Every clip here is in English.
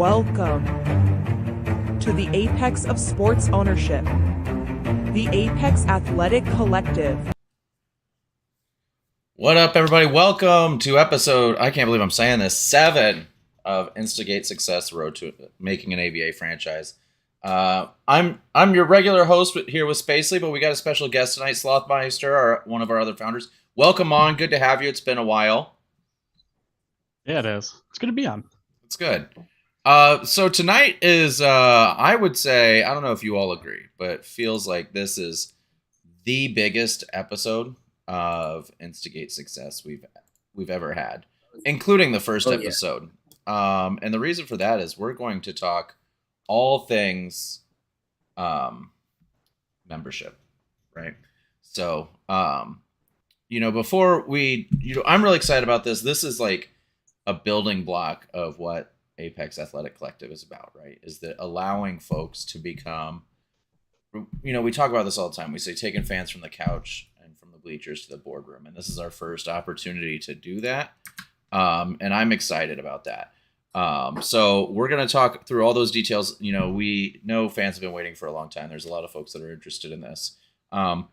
Welcome to the apex of sports ownership, the Apex Athletic Collective. What up, everybody? Welcome to episode, I can't believe I'm saying this, 7 of Instigate Success, Road to Making an ABA Franchise. I'm your regular host here with Spacely, but we got a special guest tonight, Slothmeister, one of our other founders. Welcome on. Good to have you. It's been a while. Yeah, it is. It's good to be on. It's good. So tonight is, I would say, I don't know if you all agree, but feels like this is the biggest episode of Instigate Success we've ever had, including the first episode. And the reason for that is we're going to talk all things membership, right? So, before we, I'm really excited about this. This is like a building block of what Apex Athletic Collective is about, right? Is that allowing folks to become, we talk about this all the time. We say taking fans from the couch and from the bleachers to the boardroom. And this is our first opportunity to do that. And I'm excited about that. So we're going to talk through all those details. We know fans have been waiting for a long time. There's a lot of folks that are interested in this. And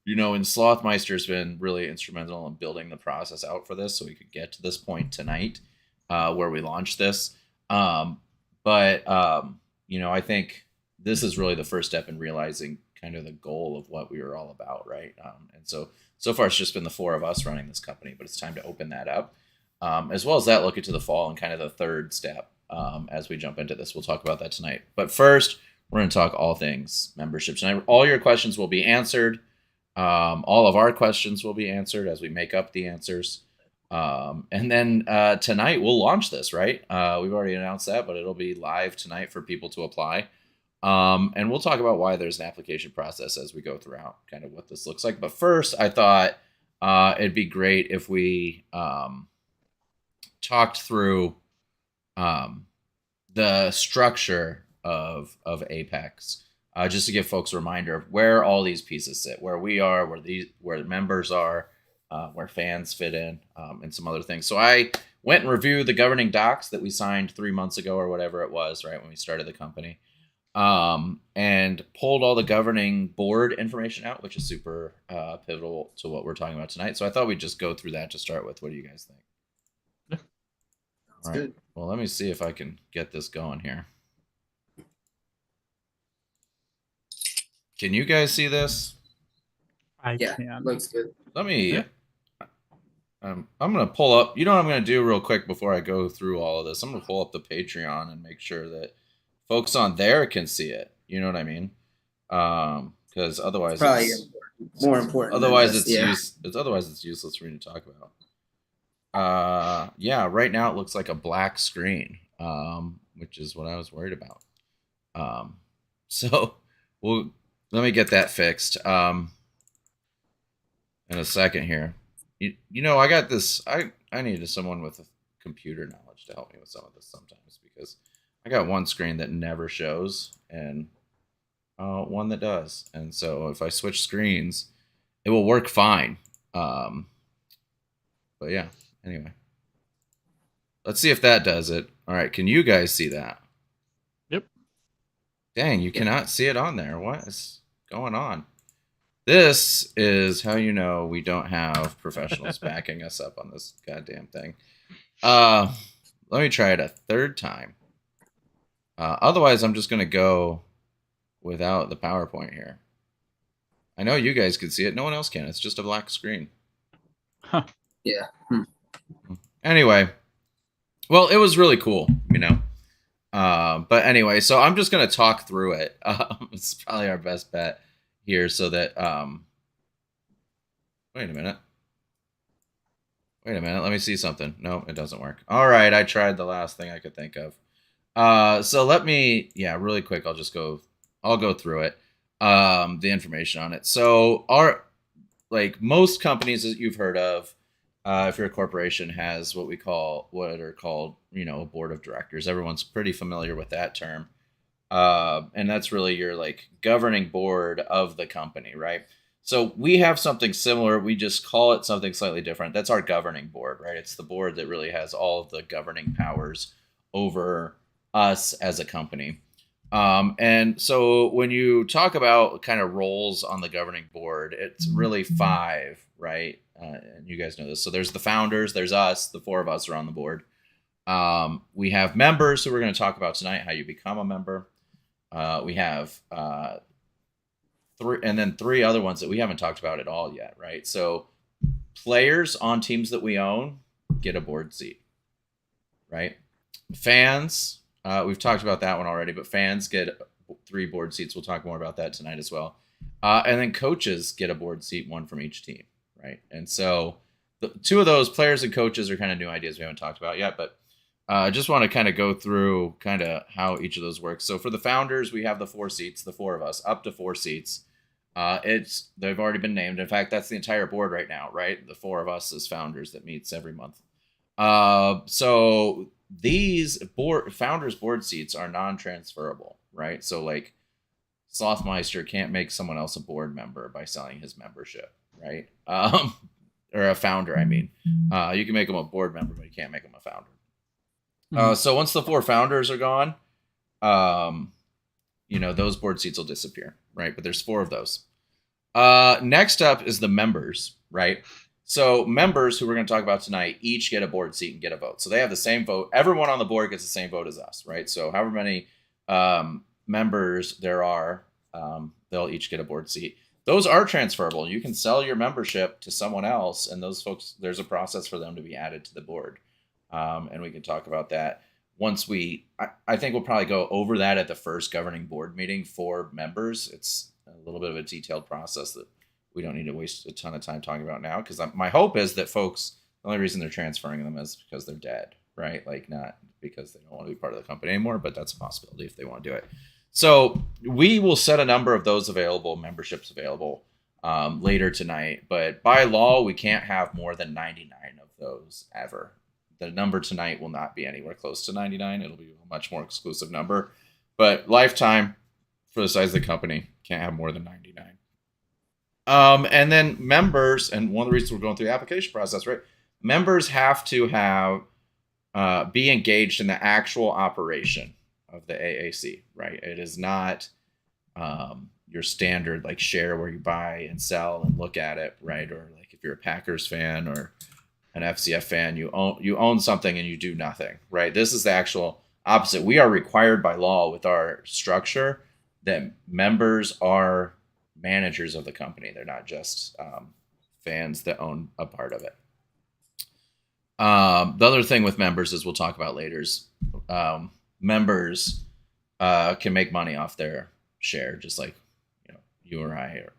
Slothmeister's been really instrumental in building the process out for this so we could get to this point tonight where we launched this. I think this is really the first step in realizing kind of the goal of what we were all about, right? And so far it's just been the 4 of us running this company, but it's time to open that up. As well as that, look into the fall and kind of the third step as we jump into this. We'll talk about that tonight. But first, we're going to talk all things membership tonight. All your questions will be answered. All of our questions will be answered as we make up the answers. And then tonight we'll launch this, right? We've already announced that, but it'll be live tonight for people to apply. And we'll talk about why there's an application process as we go throughout kind of what this looks like. But first, I thought it'd be great if we talked through the structure of Apex, just to give folks a reminder of where all these pieces sit, where we are, where the members are, where fans fit in, and some other things. So I went and reviewed the governing docs that we signed 3 months ago or whatever it was, right, when we started the company, and pulled all the governing board information out, which is super pivotal to what we're talking about tonight. So I thought we'd just go through that to start with. What do you guys think? All right. Good. Well, let me see if I can get this going here. Can you guys see this? I can. Looks good. Let me. Yeah. I'm gonna pull up. You know what I'm gonna do real quick before I go through all of this. I'm gonna pull up the Patreon and make sure that folks on there can see it. You know what I mean? Because otherwise, probably more important. Otherwise, it's useless for me to talk about. Right now it looks like a black screen, which is what I was worried about. So let me get that fixed in a second here. I got this. I needed someone with computer knowledge to help me with some of this sometimes, because I got one screen that never shows and one that does. And so if I switch screens, it will work fine. But yeah. Anyway, let's see if that does it. All right, can you guys see that? Yep. Dang, you cannot see it on there. What is going on? This is how you know we don't have professionals backing us up on this goddamn thing. Let me try it a third time. Otherwise, I'm just going to go without the PowerPoint here. I know you guys can see it. No one else can. It's just a black screen. Huh. Yeah. Anyway, well, it was really cool, but anyway, so I'm just going to talk through it. It's probably our best bet here so that, wait a minute. Let me see something. No, it doesn't work. All right. I tried the last thing I could think of. So let me, really quick. I'll go through it. The information on it. So most companies that you've heard of, if you're a corporation, has what are called, a board of directors. Everyone's pretty familiar with that term. And that's really your governing board of the company, right? So we have something similar. We just call it something slightly different. That's our governing board, right? It's the board that really has all of the governing powers over us as a company. And so when you talk about kind of roles on the governing board, it's really 5, right? And you guys know this. So there's the founders, there's us, the 4 of us are on the board. We have members who we're going to talk about tonight, how you become a member. We have 3, and then 3 other ones that we haven't talked about at all yet, right? So players on teams that we own get a board seat, right? Fans, we've talked about that one already, but fans get 3 board seats. We'll talk more about that tonight as well. And then coaches get a board seat, 1 from each team, right? And so the 2 of those, players and coaches, are kind of new ideas we haven't talked about yet, but I just want to kind of go through kind of how each of those works. So for the founders, we have the 4 seats, the 4 of us, up to 4 seats. They've already been named. In fact, that's the entire board right now, right? The 4 of us as founders that meets every month. So these founders board seats are non-transferable, right? So like Slothmeister can't make someone else a board member by selling his membership, right? Or a founder, I mean. You can make them a board member, but you can't make them a founder. So once the 4 founders are gone, those board seats will disappear, right? But there's 4 of those. Next up is the members, right? So members, who we're going to talk about tonight, each get a board seat and get a vote. So they have the same vote. Everyone on the board gets the same vote as us, right? So however many members there are, they'll each get a board seat. Those are transferable. You can sell your membership to someone else, and those folks, there's a process for them to be added to the board. And we can talk about that once I think we'll probably go over that at the first governing board meeting for members. It's a little bit of a detailed process that we don't need to waste a ton of time talking about now, because my hope is that folks, the only reason they're transferring them is because they're dead, right? Like, not because they don't want to be part of the company anymore, but that's a possibility if they want to do it. So we will set a number of those memberships available later tonight, but by law, we can't have more than 99 of those ever. The number tonight will not be anywhere close to 99. It'll be a much more exclusive number, but lifetime for the size of the company, can't have more than 99. And then members, and one of the reasons we're going through the application process, right? Members have to be engaged in the actual operation of the AAC, right? It is not your standard like share where you buy and sell and look at it, right? Or like if you're a Packers fan or an FCF fan, you own something and you do nothing, right? This is the actual opposite. We are required by law with our structure that members are managers of the company. They're not just fans that own a part of it. The other thing with members, as we'll talk about later, is members can make money off their share, just like you or I, or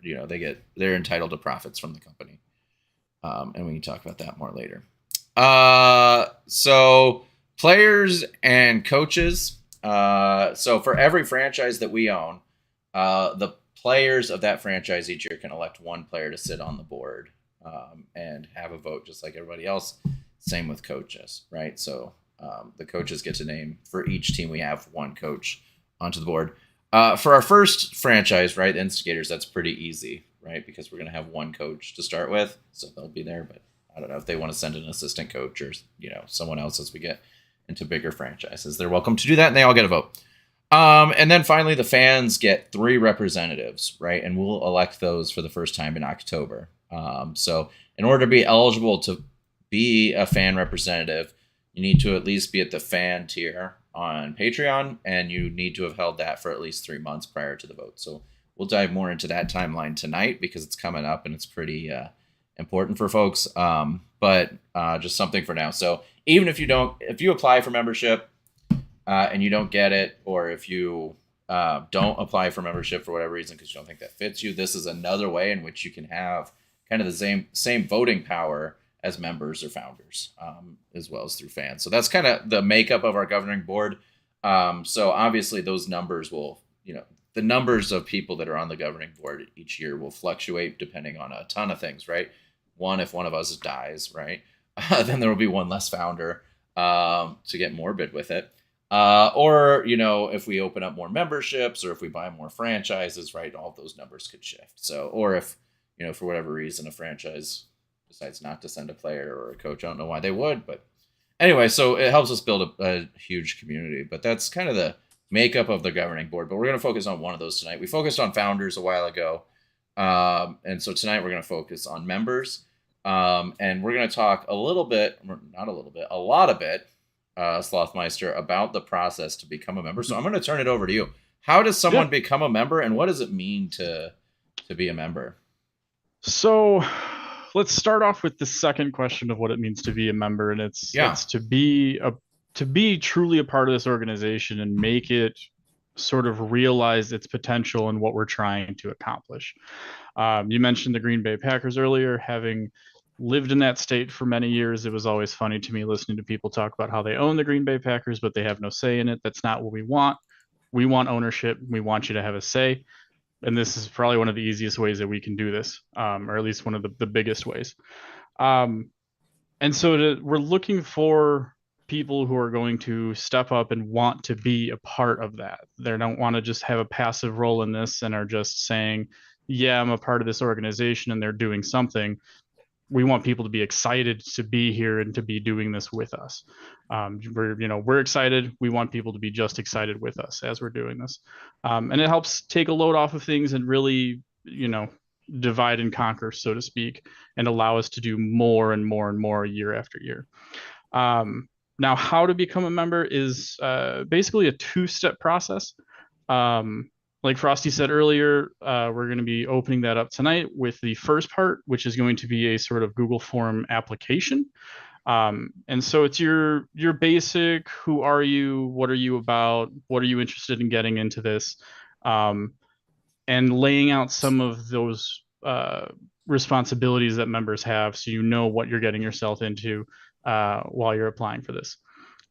they're entitled to profits from the company. And we can talk about that more later. So players and coaches. So for every franchise that we own, the players of that franchise each year can elect 1 player to sit on the board and have a vote just like everybody else. Same with coaches, right? So the coaches get to name, for each team we have 1 coach onto the board. For our first franchise, right, the Instigators, that's pretty easy, right? Because we're going to have 1 coach to start with, so they'll be there. But I don't know if they want to send an assistant coach or someone else as we get into bigger franchises. They're welcome to do that, and they all get a vote. And then finally, the fans get 3 representatives, right? And we'll elect those for the first time in October. So in order to be eligible to be a fan representative, you need to at least be at the fan tier on Patreon, and you need to have held that for at least 3 months prior to the vote. So we'll dive more into that timeline tonight because it's coming up and it's pretty important for folks. But just something for now. So even if you apply for membership and you don't get it, or if you don't apply for membership for whatever reason because you don't think that fits you, this is another way in which you can have kind of the same voting power as members or founders, as well as through fans. So that's kind of the makeup of our governing board. So obviously those numbers will, the numbers of people that are on the governing board each year will fluctuate depending on a ton of things, right? One, if one of us dies, right? Then there will be 1 less founder to get morbid with it. Or, if we open up more memberships or if we buy more franchises, right? All of those numbers could shift. So, or if, for whatever reason, a franchise decides not to send a player or a coach, I don't know why they would, but anyway, so it helps us build a huge community. But that's kind of the makeup of the governing board. But we're going to focus on one of those tonight. We focused on founders a while ago, and so tonight we're going to focus on members. And we're going to talk a little bit, not a little bit, a lot of it, Slothmeister, about the process to become a member. So I'm going to turn it over to you. How does someone become a member, and what does it mean to be a member? So let's start off with the second question of what it means to be a member, and it's to be truly a part of this organization and make it sort of realize its potential and what we're trying to accomplish. You mentioned the Green Bay Packers earlier. Having lived in that state for many years, it was always funny to me listening to people talk about how they own the Green Bay Packers, but they have no say in it. That's not what we want. We want ownership. We want you to have a say. And this is probably one of the easiest ways that we can do this, or at least one of the biggest ways. And so we're looking for people who are going to step up and want to be a part of that. They don't want to just have a passive role in this and are just saying, yeah, I'm a part of this organization, and they're doing something. We want people to be excited to be here and to be doing this with us. We're excited. We want people to be just excited with us as we're doing this. And it helps take a load off of things and really, divide and conquer, so to speak, and allow us to do more and more and more year after year. Now, how to become a member is basically a two-step process. Like Frosty said earlier, we're going to be opening that up tonight with the first part, which is going to be a sort of Google form application. And so it's your basic, who are you? What are you about? What are you interested in getting into this? And laying out some of those responsibilities that members have, so you know what you're getting yourself into while you're applying for this.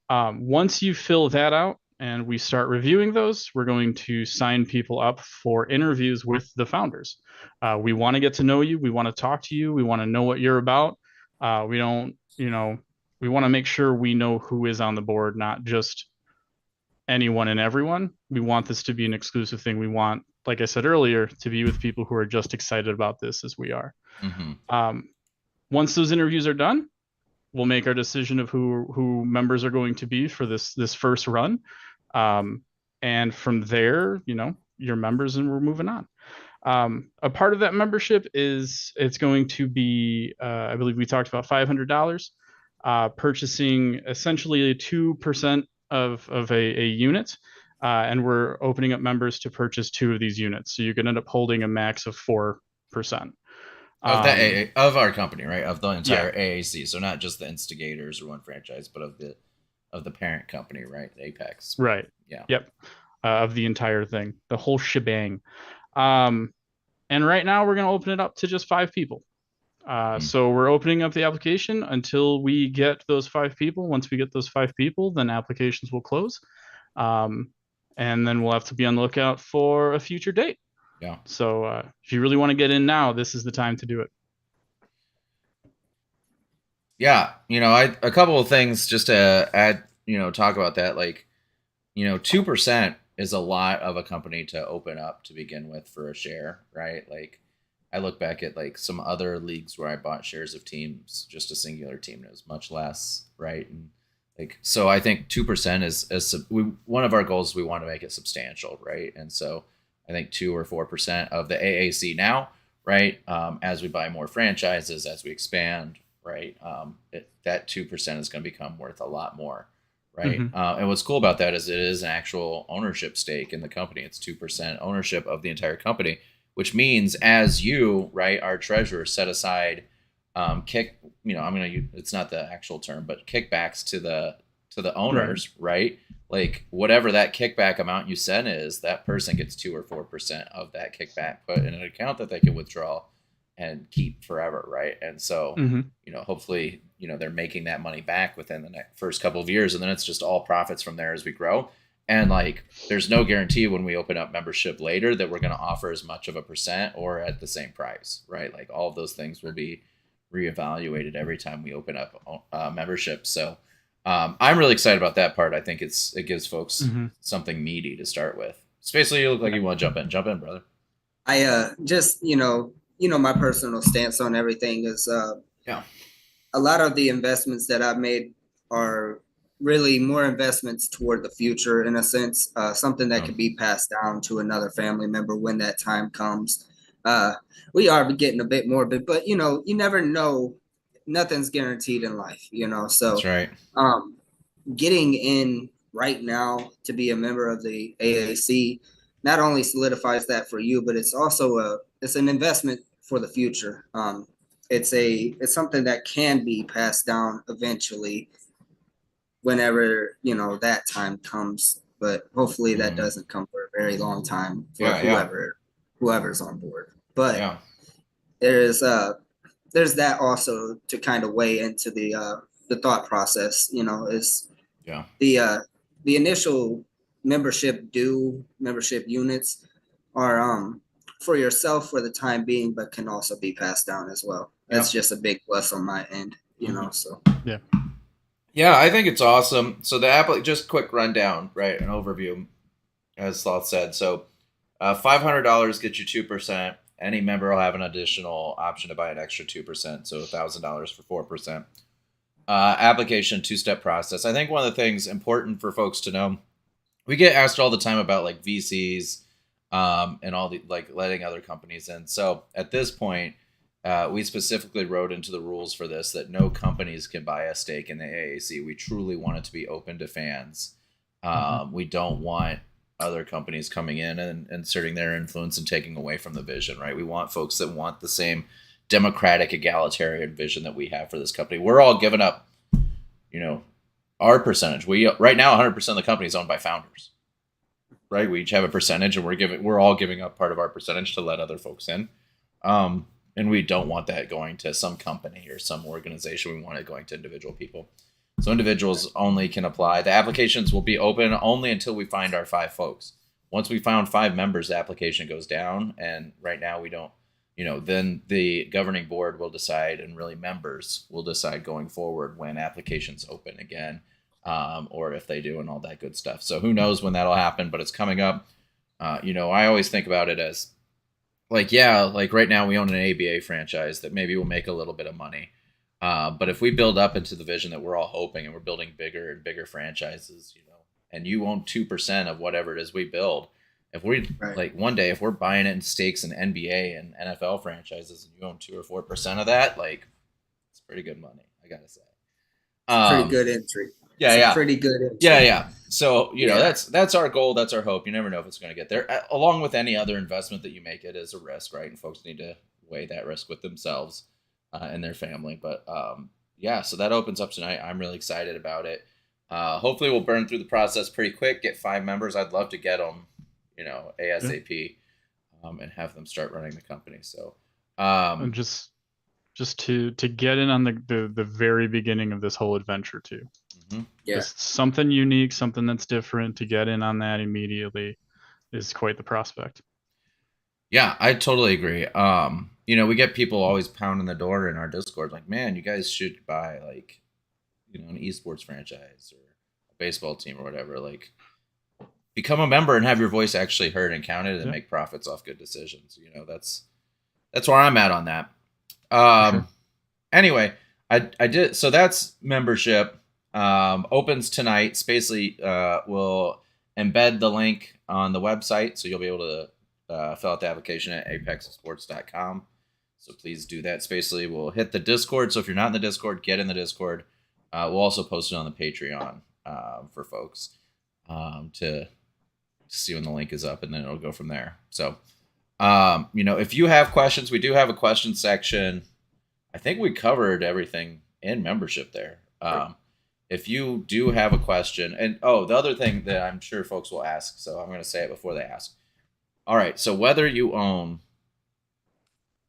Once you fill that out, and we start reviewing those, we're going to sign people up for interviews with the founders. We want to get to know you. We want to talk to you. We want to know what you're about. We want to make sure we know who is on the board, not just anyone and everyone. We want this to be an exclusive thing. We want, like I said earlier, to be with people who are just excited about this as we are. Mm-hmm. Once those interviews are done, we'll make our decision of who members are going to be for this first run. And from there, you're members and we're moving on. A part of that membership is it's going to be, I believe we talked about $500, purchasing essentially 2% of a unit. And we're opening up members to purchase 2 of these units. So you can end up holding a max of 4%. Of our company, right? Of the entire AAC. So not just the instigators or one franchise, but of the parent company, right? The Apex. Right. Yeah. Yep. Of the entire thing, the whole shebang. And right now we're going to open it up to just 5 people. So we're opening up the application until we get those 5 people. Once we get those 5 people, then applications will close. And then we'll have to be on the lookout for a future date. Yeah. So if you really want to get in now, this is the time to do it. Yeah. A couple of things just to add, talk about that. Like, 2% is a lot of a company to open up to begin with for a share, right? Like, I look back at like some other leagues where I bought shares of teams, just a singular team, and it was much less, right? And so I think 2% is one of our goals. We want to make it substantial, right? And so I think 2 or 4% of the AAC now, right? As we buy more franchises, as we expand, right? That 2% is going to become worth a lot more, right? Mm-hmm. And what's cool about that is it is an actual ownership stake in the company. It's 2% ownership of the entire company, which means as you, right, our treasurer, set aside it's not the actual term, but kickbacks to the owners, right? Like whatever that kickback amount you send is, that person gets 2 or 4% of that kickback put in an account that they can withdraw and keep forever, right? And so, hopefully, they're making that money back within the first couple of years, and then it's just all profits from there as we grow. And like, there's no guarantee when we open up membership later that we're going to offer as much of a percent or at the same price, right? Like all of those things will be reevaluated every time we open up membership. So I'm really excited about that part. I think it gives folks something meaty to start with. Spacely, you look like you want to jump in. Jump in, brother. I just my personal stance on everything is a lot of the investments that I've made are really more investments toward the future in a sense, something that could be passed down to another family member when that time comes. We are getting a bit morbid, but you never know. Nothing's guaranteed in life, That's so right. getting in right now to be a member of the AAC not only solidifies that for you, but it's an investment for the future. It's something that can be passed down eventually whenever that time comes, but hopefully that doesn't come for a very long time for whoever's on board. But there's that also to kind of weigh into the thought process. Is the initial membership units are for yourself for the time being, but can also be passed down as well. That's just a big plus on my end, so yeah, I think it's awesome. So just quick rundown, right? An overview, as Sloth said. So $500 gets you 2%. Any member will have an additional option to buy an extra 2%. So $1,000 for 4%. Application 2-step process. I think one of the things important for folks to know, we get asked all the time about like VCs and all the like letting other companies in. So at this point, we specifically wrote into the rules for this that no companies can buy a stake in the AAC. We truly want it to be open to fans. We don't want other companies coming in and inserting their influence and taking away from the vision, right? We want folks that want the same democratic, egalitarian vision that we have for this company. We're all giving up, our percentage. Right now, 100% of the company is owned by founders, right? We each have a percentage, and we're all giving up part of our percentage to let other folks in. And we don't want that going to some company or some organization. We want it going to individual people. So individuals only can apply. The applications will be open only until we find our 5 folks. Once we found 5 members, the application goes down. And right now we don't, then the governing board will decide, and really members will decide going forward when applications open again, or if they do and all that good stuff. So who knows when that'll happen, but it's coming up. I always think about it as, like right now we own an ABA franchise that maybe will make a little bit of money. But if we build up into the vision that we're all hoping, and we're building bigger and bigger franchises, and you own 2% of whatever it is we build, if we like one day, if we're buying it in stakes in NBA and NFL franchises, and you own 2 or 4% of that, like, it's pretty good money, I gotta say. Pretty good entry. Pretty good entry. Yeah. So, that's our goal. That's our hope. You never know if it's going to get there. Along with any other investment that you make, it is a risk, right? And folks need to weigh that risk with themselves and their family. But so that opens up tonight. I'm really excited about it. Hopefully we'll burn through the process pretty quick, get 5 members. I'd love to get them, ASAP, and have them start running the company. So, and just to get in on the very beginning of this whole adventure too. Just something unique, something that's different, to get in on that immediately is quite the prospect. Yeah, I totally agree. We get people always pounding the door in our Discord, like, man, you guys should buy like, an esports franchise or a baseball team or whatever. Like, become a member and have your voice actually heard and counted, and make profits off good decisions. That's where I'm at on that. Sure. Anyway, I did. So that's membership. Opens tonight. Spacely will embed the link on the website, so you'll be able to fill out the application at apexsports.com. So please do that. Spacely will hit the Discord. So if you're not in the Discord, get in the Discord. We'll also post it on the Patreon for folks to see when the link is up, and then it'll go from there. So, if you have questions, we do have a question section. I think we covered everything in membership there. If you do have a question, and the other thing that I'm sure folks will ask, so I'm going to say it before they ask. All right, so whether you own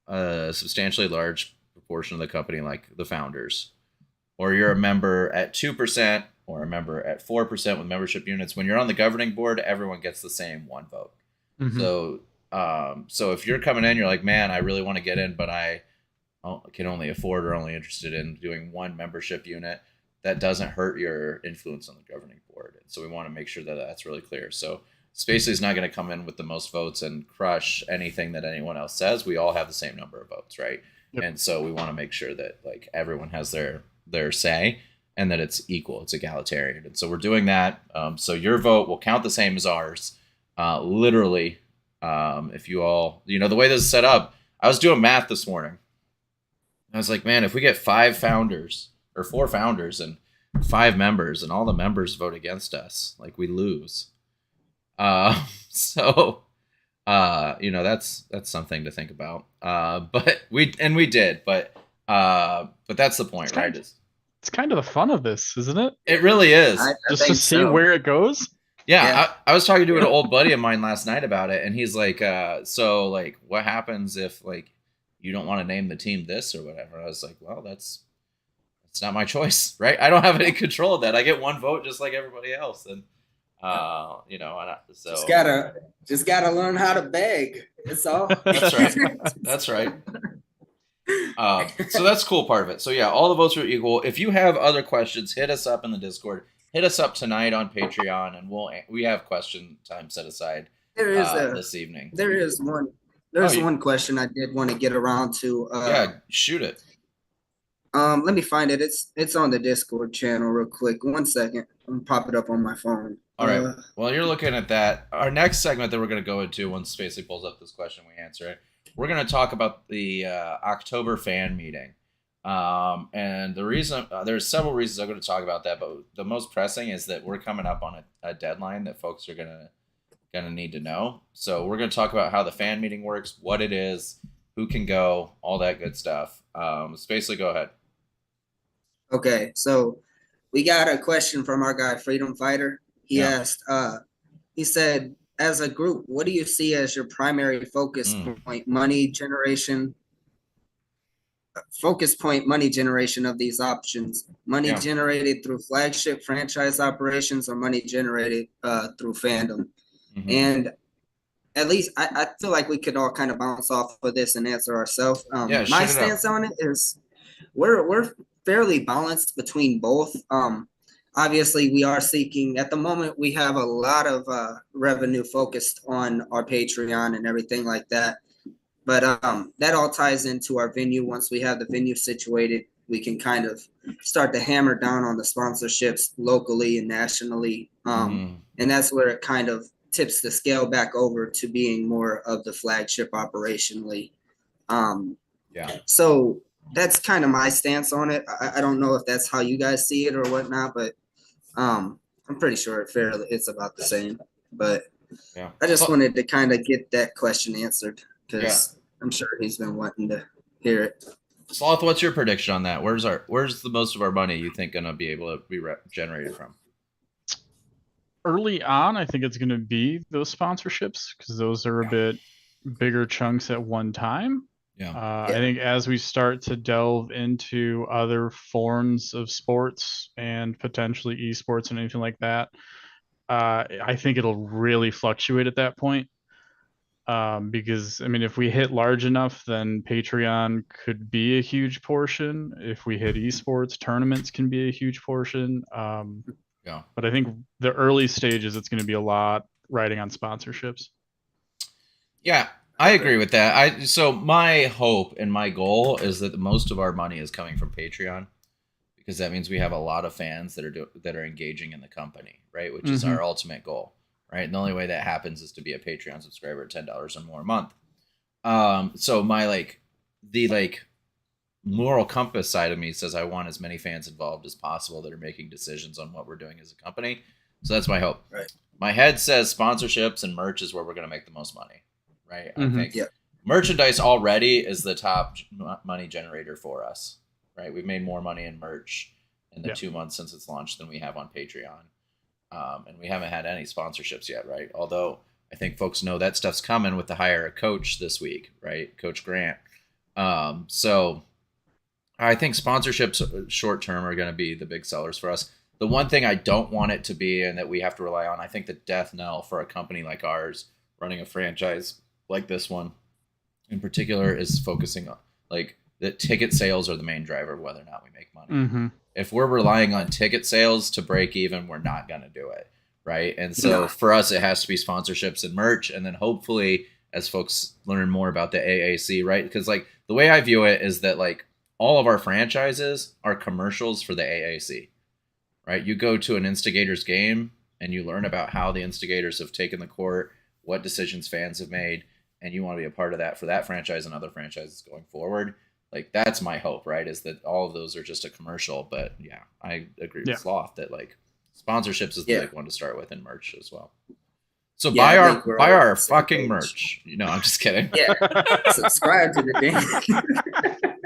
a substantially large proportion of the company, like the founders, or you're a member at 2%, or a member at 4% with membership units, when you're on the governing board, everyone gets the same 1 vote. So, so if you're coming in, you're like, man, I really want to get in, but I can only afford or only interested in doing 1 membership unit, that doesn't hurt your influence on the governing board. So we want to make sure that that's really clear. So Spacely is not going to come in with the most votes and crush anything that anyone else says. We all have the same number of votes, right? Yep. And so we want to make sure that like everyone has their say, and that it's equal, it's egalitarian. And so we're doing that. So your vote will count the same as ours. Literally, if you all, the way this is set up, I was doing math this morning. I was like, man, if we get 4 founders and 5 members and all the members vote against us, like we lose. So that's something to think about. But we did, but that's the point, right? It's kind of the fun of this, isn't it? It really is. Just to see where it goes. Yeah. I was talking to an old buddy of mine last night about it, and he's like, so like, what happens if like you don't want to name the team this or whatever? I was like, well, that's not my choice, right? I don't have any control of that. I get 1 vote just like everybody else, and so just gotta learn how to beg. It's all. That's right. That's right. So that's the cool part of it. So yeah, all the votes are equal. If you have other questions, hit us up in the Discord. Hit us up tonight on Patreon, and we have question time set aside. There is this evening. There is one. There's one question I did want to get around to. Yeah, shoot it. Let me find it. It's on the Discord channel real quick. 1 second. I'm gonna pop it up on my phone. All right. While you're looking at that, our next segment that we're going to go into, once Spacey pulls up this question, we answer it. We're going to talk about the October fan meeting. And the reason, there's several reasons I'm going to talk about that, but the most pressing is that we're coming up on a deadline that folks are going to need to know. So we're going to talk about how the fan meeting works, what it is, who can go, all that good stuff. Spacey, go ahead. Okay, so we got a question from our guy, Freedom Fighter. He asked, he said, as a group, what do you see as your primary focus point, money generation of these options? Money generated through flagship franchise operations or money generated through fandom? Mm-hmm. And at least I feel like we could all kind of bounce off of this and answer ourselves. My stance on it is we're fairly balanced between both. Obviously, we are seeking, at the moment, we have a lot of revenue focused on our Patreon and everything like that. But that all ties into our venue. Once we have the venue situated, we can kind of start to hammer down on the sponsorships locally and nationally. And that's where it kind of tips the scale back over to being more of the flagship operationally. So that's kind of my stance on it. I don't know if that's how you guys see it or whatnot, but I'm pretty sure it's about the same. But I just wanted to kind of get that question answered because I'm sure he's been wanting to hear it. Sloth, what's your prediction on that? Where's the most of our money you think going to be able to be generated from? Early on, I think it's going to be those sponsorships because those are a bit bigger chunks at one time. I think as we start to delve into other forms of sports and potentially esports and anything like that, I think it'll really fluctuate at that point. Because, I mean, if we hit large enough, then Patreon could be a huge portion. If we hit esports, tournaments can be a huge portion. But I think the early stages, it's going to be a lot riding on sponsorships. Yeah. I agree with that. So my hope and my goal is that most of our money is coming from Patreon, because that means we have a lot of fans that are engaging in the company, right? Which is our ultimate goal, right? And the only way that happens is to be a Patreon subscriber at $10 or more a month. So my the moral compass side of me says I want as many fans involved as possible that are making decisions on what we're doing as a company. So that's my hope. Right. My head says sponsorships and merch is where we're going to make the most money. Right. I think merchandise already is the top money generator for us. Right. We've made more money in merch in the 2 months since it's launched than we have on Patreon. And we haven't had any sponsorships yet. Right. Although I think folks know that stuff's coming with the hire a coach this week. Right. Coach Grant. So I think sponsorships short term are going to be the big sellers for us. The one thing I don't want it to be and that we have to rely on, I think the death knell for a company like ours running a franchise like this one in particular is focusing on the ticket sales are the main driver of whether or not we make money. If we're relying on ticket sales to break even, we're not going to do it. Right. And so for us, it has to be sponsorships and merch. And then hopefully as folks learn more about the AAC, right? Because the way I view it is that all of our franchises are commercials for the AAC. right? You go to an Instigators game and you learn about how the Instigators have taken the court, what decisions fans have made, and you want to be a part of that for that franchise and other franchises going forward. Like, that's my hope, right? Is that all of those are just a commercial. But yeah, I agree with Sloth that like sponsorships is the big one to start with, and merch as well. So buy our fucking merch. You know, I'm just kidding. Yeah, subscribe to the thing.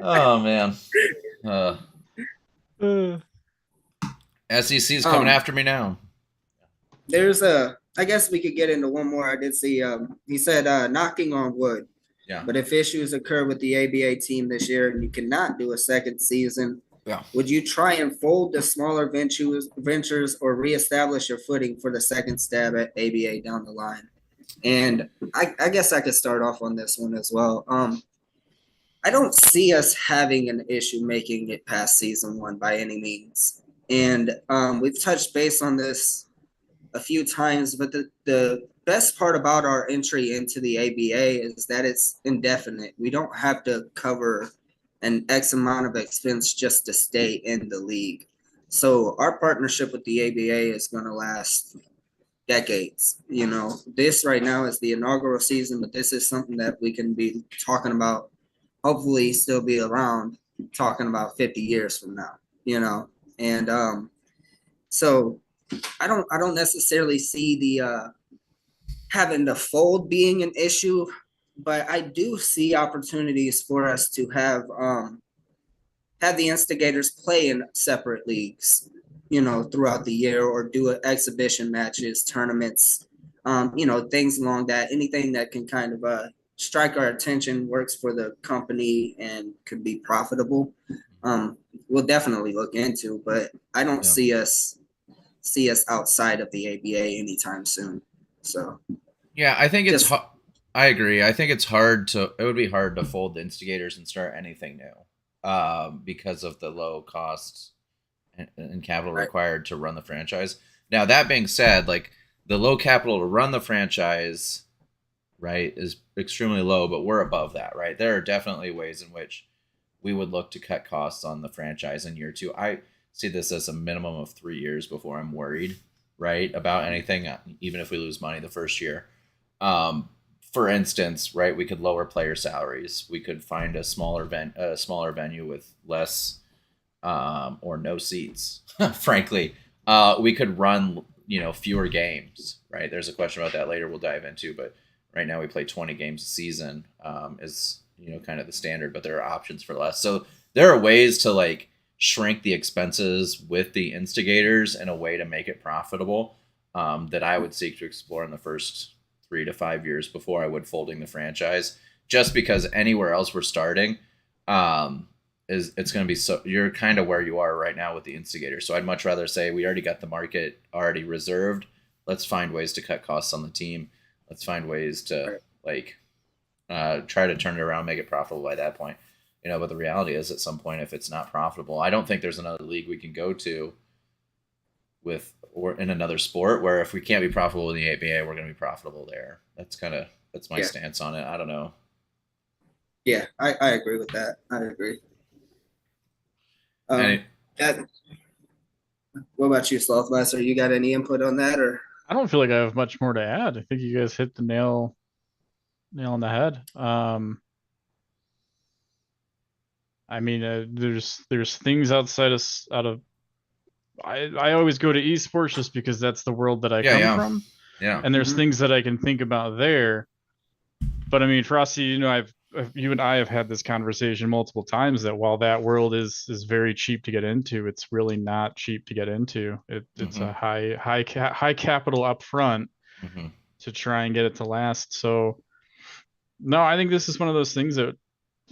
Oh man, SEC's coming after me now. There's I guess we could get into one more. I did see he said knocking on wood. Yeah. But if issues occur with the ABA team this year and you cannot do a second season, would you try and fold the smaller ventures or reestablish your footing for the second stab at ABA down the line? And I guess I could start off on this one as well. I don't see us having an issue making it past season one by any means. And we've touched base on this a few times, but the best part about our entry into the ABA is that it's indefinite. We don't have to cover an X amount of expense just to stay in the league. So our partnership with the ABA is going to last decades. You know, this right now is the inaugural season, but this is something that we can be talking about, hopefully still be around talking about 50 years from now, you know? And so I don't necessarily see the having the fold being an issue, but I do see opportunities for us to have the Instigators play in separate leagues, you know, throughout the year, or do exhibition matches, tournaments, you know, things along that. Anything that can kind of strike our attention, works for the company, and could be profitable. We'll definitely look into, but I don't see us outside of the ABA anytime soon. So yeah, I think it's I agree. I think it would be hard to fold the Instigators and start anything new because of the low costs and capital required to run the franchise. Now, that being said, like, the low capital to run the franchise, right, is extremely low, but we're above that, right? There are definitely ways in which we would look to cut costs on the franchise in year two. I see this as a minimum of 3 years before I'm worried, right, about anything, even if we lose money the first year. For instance, right, we could lower player salaries. We could find a smaller venue with less or no seats. Frankly, we could run, you know, fewer games. Right, there's a question about that later. We'll dive into, but right now we play 20 games a season. Is, you know, kind of the standard, but there are options for less. So there are ways to like shrink the expenses with the Instigators in a way to make it profitable that I would seek to explore in the first 3 to 5 years before I would folding the franchise, just because anywhere else we're starting it's going to be you're kind of where you are right now with the Instigators. So I'd much rather say we already got the market already reserved. Let's find ways to cut costs on the team. Let's find ways to try to turn it around, make it profitable by that point. You know, but the reality is, at some point, if it's not profitable, I don't think there's another league we can go to or in another sport where if we can't be profitable in the ABA, we're going to be profitable there. That's my stance on it. I don't know. Yeah, I agree with that. I agree. What about you, Slothmaster? You got any input on that, or? I don't feel like I have much more to add. I think you guys hit the nail on the head. I mean, there's things outside of. I always go to esports just because that's the world that I come from. Yeah. And there's things that I can think about there. But I mean, Frosty, you know, you and I have had this conversation multiple times that while that world is very cheap to get into, it's really not cheap to get into. It's a high capital up front to try and get it to last. So no, I think this is one of those things that,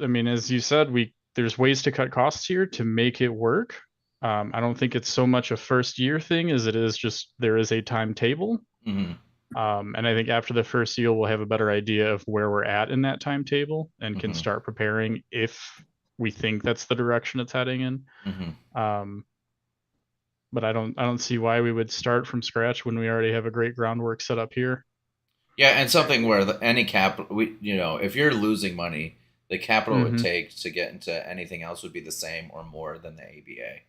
I mean, as you said, there's ways to cut costs here to make it work. I don't think it's so much a first year thing as it is just there is a timetable. And I think after the first year, we'll have a better idea of where we're at in that timetable and can start preparing if we think that's the direction it's heading in. But I don't see why we would start from scratch when we already have a great groundwork set up here. Yeah, and something where any capital, if you're losing money, the capital it would take to get into anything else would be the same or more than the ABA.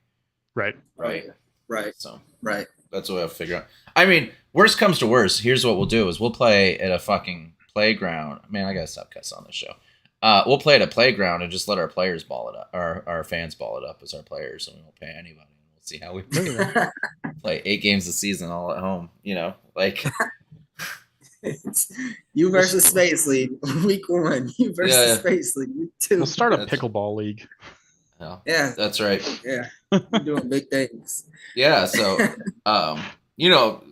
Right. Right. Right. So Right. that's what I'll figure out. I mean, worst comes to worst, here's what we'll do is we'll play at a fucking playground. Man, I gotta stop cussing on this show. We'll play at a playground and just let our players ball it up, our fans ball it up as our players, and we won't pay anybody. We'll see how we play 8 games a season all at home. Like you versus Space League, week 1. You versus Space League, week 2. We'll start a pickleball league. Yeah, that's right. Yeah, we're doing big things. Yeah, so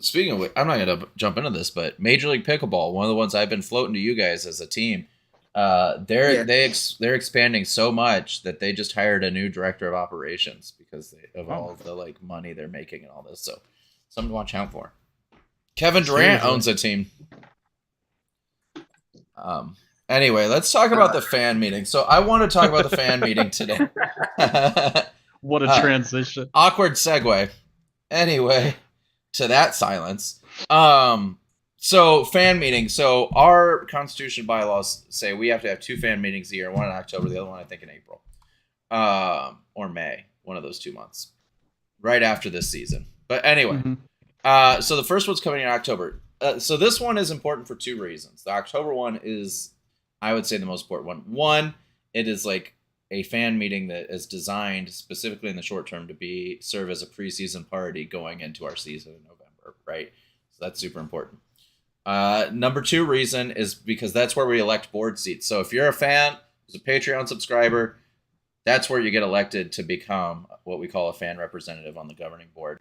speaking of which, I'm not gonna jump into this, but Major League Pickleball, one of the ones I've been floating to you guys as a team, they're expanding so much that they just hired a new director of operations because of all of the like money they're making and all this. So something to watch out for. Kevin Durant owns a team. Anyway, let's talk about the fan meeting. So I want to talk about the fan meeting today. What a transition. Awkward segue. Anyway, to that silence. So fan meeting. So our constitution bylaws say we have to have 2 fan meetings a year, one in October, the other one I think in April. Or May, one of those 2 months. Right after this season. But anyway, so the first one's coming in October. So this one is important for 2 reasons. The October one is, I would say, the most important one. One, it is like a fan meeting that is designed specifically in the short term to serve as a preseason party going into our season in November, right? So that's super important. Number 2 reason is because that's where we elect board seats. So if you're a fan who's a Patreon subscriber, that's where you get elected to become what we call a fan representative on the governing board.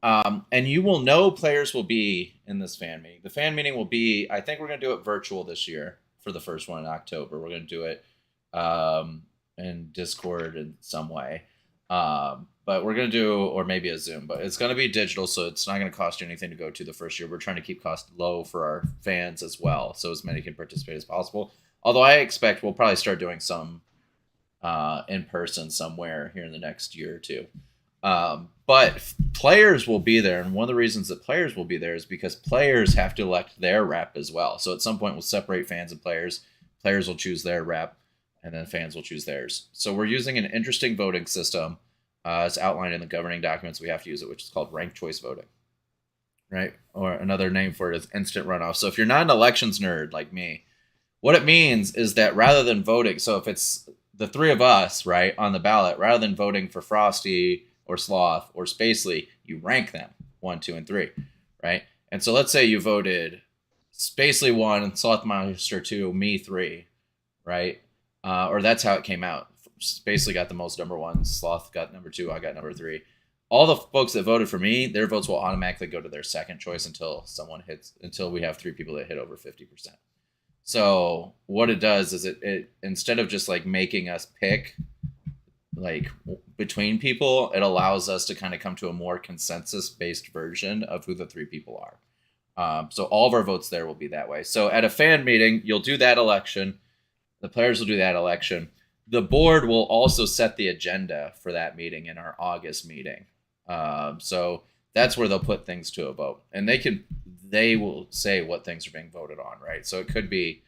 And you will know players will be in this fan meeting. The fan meeting will be, I think we're going to do it virtual this year for the first one in October. We're going to do it in Discord in some way. But we're going to do, or maybe a Zoom, but it's going to be digital, so it's not going to cost you anything to go to the first year. We're trying to keep costs low for our fans as well, so as many can participate as possible. Although I expect we'll probably start doing some in person somewhere here in the next year or 2. But players will be there, and one of the reasons that players will be there is because players have to elect their rep as well. So at some point we'll separate fans and players. Players will choose their rep, and then fans will choose theirs. So we're using an interesting voting system. It's outlined in the governing documents. We have to use it, which is called ranked choice voting, right? Or another name for it is instant runoff. So if you're not an elections nerd like me, what it means is that rather than voting, so if it's the 3 of us, right, on the ballot, rather than voting for Frosty or Sloth or Spacely, you rank them 1, 2, and 3, right? And so let's say you voted Spacely 1, Slothmeister 2, me 3, right? Or that's how it came out. Spacely got the most number 1, Sloth got number 2, I got number 3. All the folks that voted for me, their votes will automatically go to their second choice until we have 3 people that hit over 50%. So what it does is it instead of just like making us pick like between people, it allows us to kind of come to a more consensus based version of who the 3 people are. So all of our votes there will be that way. So at a fan meeting, you'll do that election. The players will do that election. The board will also set the agenda for that meeting in our August meeting. So that's where they'll put things to a vote, and they will say what things are being voted on, right? So it could be,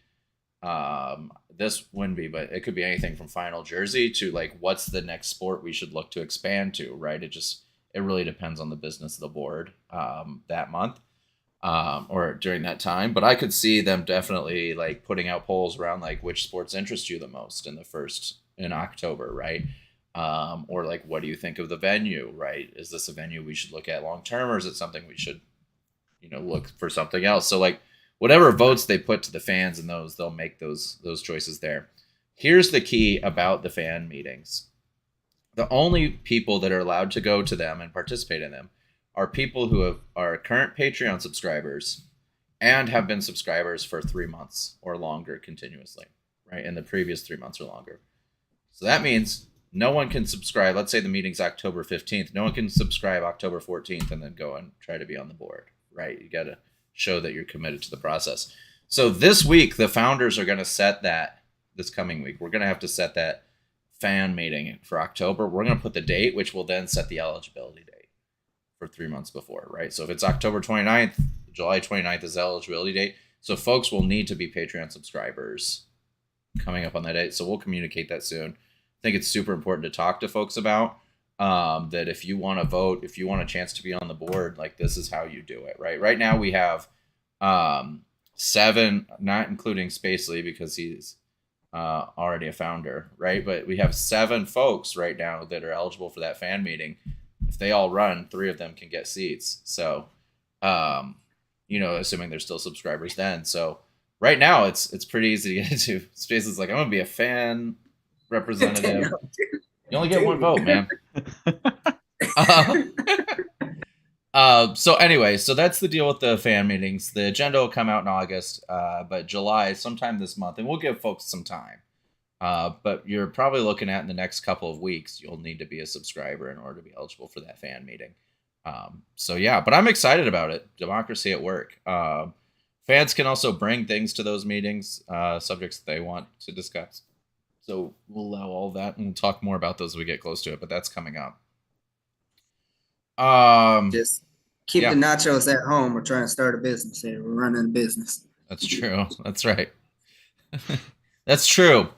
this wouldn't be, but it could be anything from final jersey to like, what's the next sport we should look to expand to, right? It really depends on the business of the board, that month, or during that time. But I could see them definitely like putting out polls around like which sports interest you the most in October, right? Or like, what do you think of the venue, right? Is this a venue we should look at long term, or is it something we should, look for something else? So like whatever votes they put to the fans and they'll make those choices there. Here's the key about the fan meetings. The only people that are allowed to go to them and participate in them are people who are current Patreon subscribers and have been subscribers for 3 months or longer continuously, right? In the previous 3 months or longer. So that means no one can subscribe. Let's say the meeting's October 15th. No one can subscribe October 14th and then go and try to be on the board, right? You got to show that you're committed to the process. So this week, the founders are going to set that, this coming week, we're going to have to set that fan meeting for October. We're going to put the date, which will then set the eligibility date for 3 months before, right? So if it's October 29th, July 29th is the eligibility date. So folks will need to be Patreon subscribers coming up on that date. So we'll communicate that soon. I think it's super important to talk to folks about. that if you want to vote, if you want a chance to be on the board, like this is how you do it, right? Right now we have 7, not including Spacely because he's already a founder, right? But we have 7 folks right now that are eligible for that fan meeting. If they all run, 3 of them can get seats. So, assuming they're still subscribers then. So right now it's pretty easy to get into. Spacely's like, I'm gonna be a fan representative. You only get one vote, man. So anyway, so that's the deal with the fan meetings. The agenda will come out in August, but July, sometime this month, and we'll give folks some time. But you're probably looking at in the next couple of weeks, you'll need to be a subscriber in order to be eligible for that fan meeting. So yeah, but I'm excited about it. Democracy at work. Fans can also bring things to those meetings, subjects that they want to discuss. So we'll allow all that, and we'll talk more about those as we get close to it. But that's coming up. Just keep the nachos at home. We're trying to start a business here. We're running a business. That's true. That's right. That's true.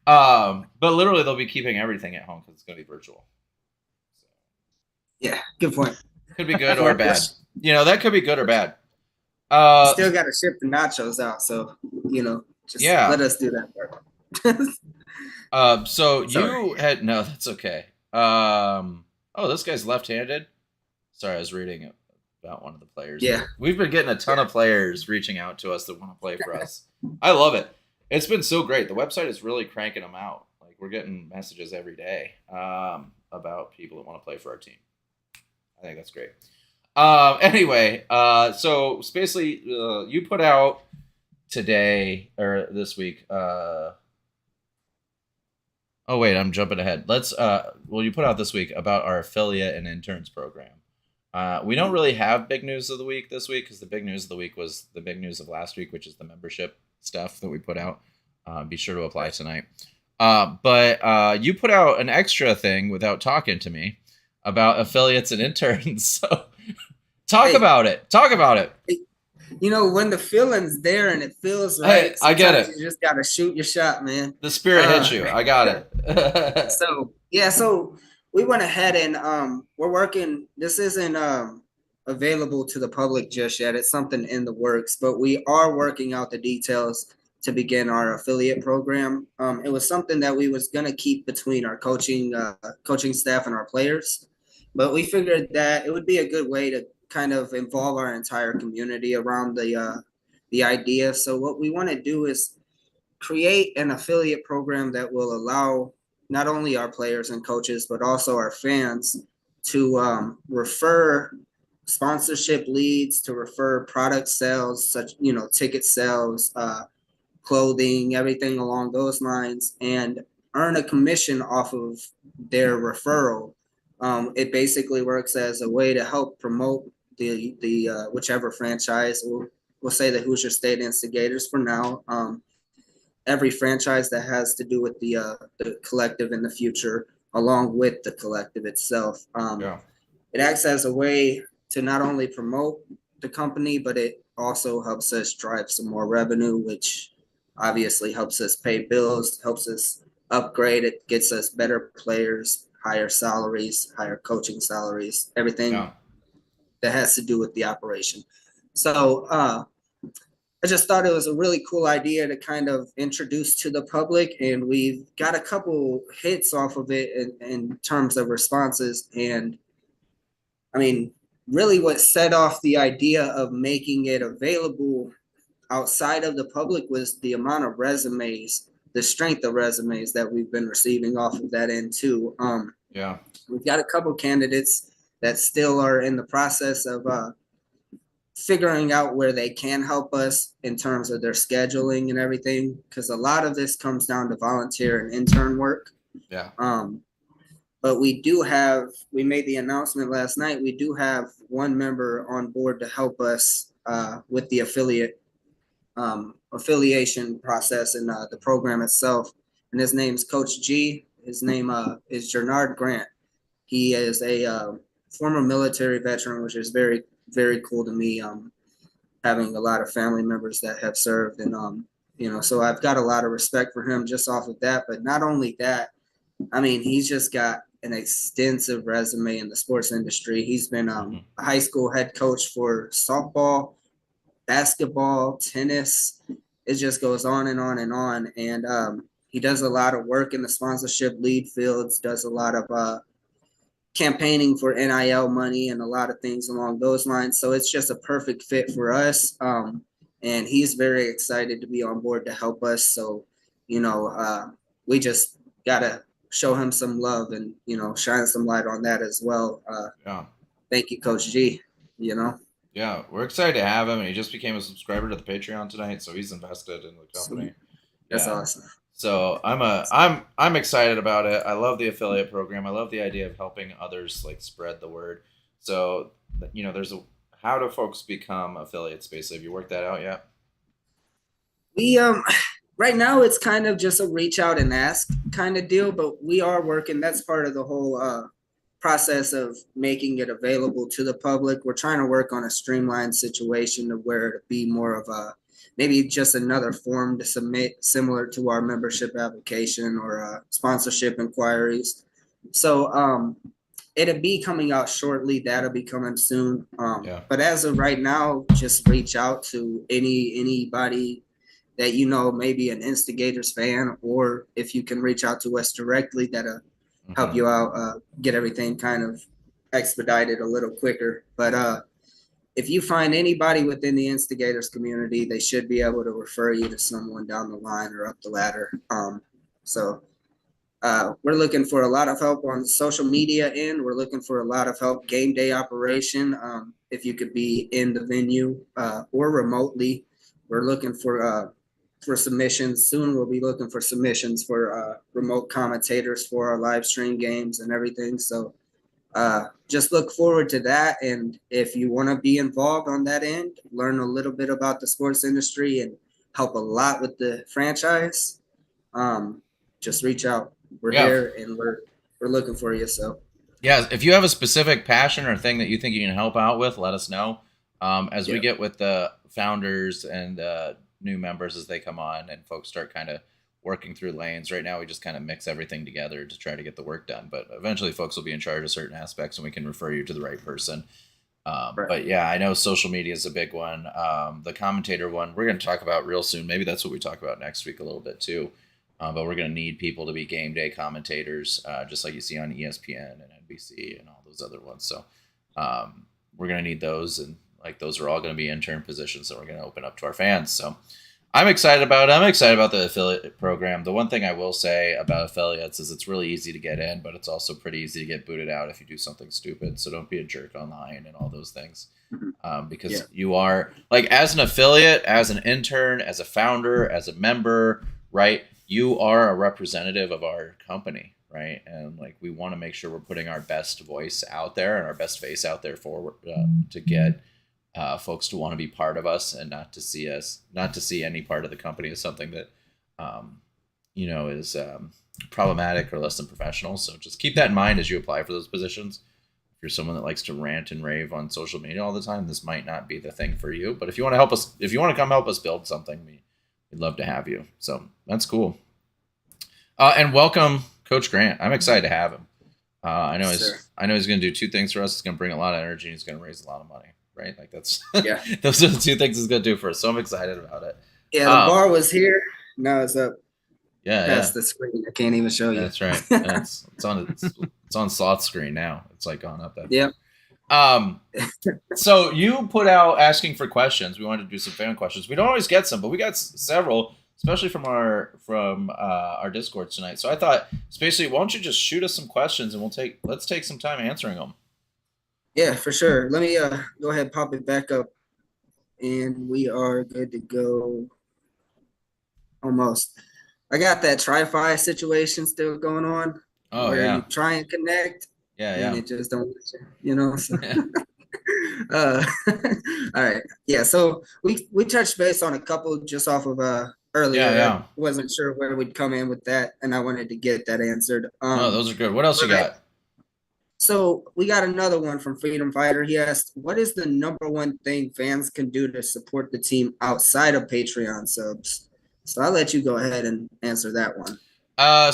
But literally, they'll be keeping everything at home because it's going to be virtual. So. Yeah, good point. Could be good or bad. That could be good or bad. Still got to ship the nachos out, so just let us do that part. So you had no, that's okay. This guy's left-handed. Sorry, I was reading about one of the players. Yeah, we've been getting a ton of players reaching out to us that want to play for us. I love it. It's been so great. The website is really cranking them out. Like we're getting messages every day about people that want to play for our team. I think that's great. Anyway, so basically, you put out today or this week. Oh wait, I'm jumping ahead. You put out this week about our affiliate and interns program. We don't really have big news of the week this week because the big news of the week was the big news of last week, which is the membership stuff that we put out. Be sure to apply tonight. But you put out an extra thing without talking to me about affiliates and interns. So talk about it. When the feeling's there and it feels right, I get it. You just gotta shoot your shot, man. The spirit hits you. I got it. So we went ahead and we're working. This isn't available to the public just yet. It's something in the works, but we are working out the details to begin our affiliate program. It was something that we was gonna keep between our coaching staff and our players, but we figured that it would be a good way to kind of involve our entire community around the idea. So what we want to do is create an affiliate program that will allow not only our players and coaches, but also our fans to refer sponsorship leads, to refer product sales, such, ticket sales, clothing, everything along those lines, and earn a commission off of their referral. It basically works as a way to help promote the whichever franchise. We'll say the Hoosier State Instigators for now. Every franchise that has to do with the collective in the future, along with the collective itself. It acts as a way to not only promote the company, but it also helps us drive some more revenue, which obviously helps us pay bills, helps us upgrade. It gets us better players, higher salaries, higher coaching salaries, everything that has to do with the operation. So I just thought it was a really cool idea to kind of introduce to the public, and we've got a couple hits off of it in terms of responses. And I mean, really what set off the idea of making it available outside of the public was the amount of resumes, the strength of resumes that we've been receiving off of that end too. We've got a couple candidates that still are in the process of figuring out where they can help us in terms of their scheduling and everything, because a lot of this comes down to volunteer and intern work. But we made the announcement last night, we do have one member on board to help us with the affiliation process and the program itself. And his name's Coach G. His name is Gernard Grant. He is a former military veteran, which is very, very cool to me. Having a lot of family members that have served, and so I've got a lot of respect for him just off of that. But not only that, I mean, he's just got an extensive resume in the sports industry. He's been a high school head coach for softball, basketball, tennis. It just goes on and on and on. And he does a lot of work in the sponsorship lead fields, does a lot of campaigning for NIL money and a lot of things along those lines. So it's just a perfect fit for us. And he's very excited to be on board to help us. So, we just got to show him some love and, shine some light on that as well. Thank you, Coach G, Yeah, we're excited to have him, and he just became a subscriber to the Patreon tonight, so he's invested in the company. Sweet. That's awesome. So I'm excited about it. I love the affiliate program. I love the idea of helping others like spread the word. So how do folks become affiliates? Basically, have you worked that out yet? We right now it's kind of just a reach out and ask kind of deal, but we are working. That's part of the whole process of making it available to the public. We're trying to work on a streamlined situation to where it'd be more of a maybe just another form to submit similar to our membership application or sponsorship inquiries. So it'll be coming out shortly. That'll be coming soon. But as of right now, just reach out to anybody that maybe an Instigators fan, or if you can reach out to us directly, that'll help you out, get everything kind of expedited a little quicker. But if you find anybody within the Instigators community, they should be able to refer you to someone down the line or up the ladder. So we're looking for a lot of help on social media end. We're looking for a lot of help game day operation. If you could be in the venue or remotely, we're looking for submissions. Soon we'll be looking for submissions for remote commentators for our live stream games and everything. So just look forward to that. And if you want to be involved on that end, learn a little bit about the sports industry and help a lot with the franchise, just reach out. We're here and we're looking for you. So yeah, if you have a specific passion or thing that you think you can help out with, let us know. As we get with the founders and new members as they come on and folks start kind of working through lanes. Right now, we just kind of mix everything together to try to get the work done. But eventually, folks will be in charge of certain aspects, and we can refer you to the right person. But yeah, I know social media is a big one. The commentator one, we're going to talk about real soon. Maybe that's what we talk about next week a little bit too. But we're going to need people to be game day commentators, just like you see on ESPN and NBC and all those other ones. So we're going to need those, and like those are all going to be intern positions that we're going to open up to our fans. So I'm excited about it. I'm excited about the affiliate program. The one thing I will say about affiliates is it's really easy to get in, but it's also pretty easy to get booted out if you do something stupid. So don't be a jerk online and all those things. Because you are, like, as an affiliate, as an intern, as a founder, as a member, right, you are a representative of our company, right? And, like, we want to make sure we're putting our best voice out there and our best face out there forward to get folks to want to be part of us and not to see any part of the company as something that, is problematic or less than professional. So just keep that in mind as you apply for those positions. If you're someone that likes to rant and rave on social media all the time, this might not be the thing for you. But if you want to help us, if you want to come help us build something, we'd love to have you. So that's cool. And welcome Coach Grant. I'm excited to have him. I know he's going to do two things for us. He's going to bring a lot of energy and he's going to raise a lot of money. Right? Like that's those are the two things he's gonna do for us. So I'm excited about it. Yeah, the bar was here. Now it's up. Past the screen. I can't even show you. That's right. It's on Sloth's screen now. It's like gone up that. Yep. So you put out asking for questions. We wanted to do some fan questions. We don't always get some, but we got several, especially from our Discord tonight. So I thought, basically, why don't you just shoot us some questions and let's take some time answering them. Yeah, for sure. Let me go ahead and pop it back up. And we are good to go. Almost. I got that Tri-Fi situation still going on. Oh, where you try and connect. And it just don't let you, So. All right. Yeah, so we touched base on a couple just off of earlier. I wasn't sure where we'd come in with that, and I wanted to get that answered. No, those are good. What else you got? So we got another one from Freedom Fighter. He asked, what is the number one thing fans can do to support the team outside of Patreon subs? So I'll let you go ahead and answer that one.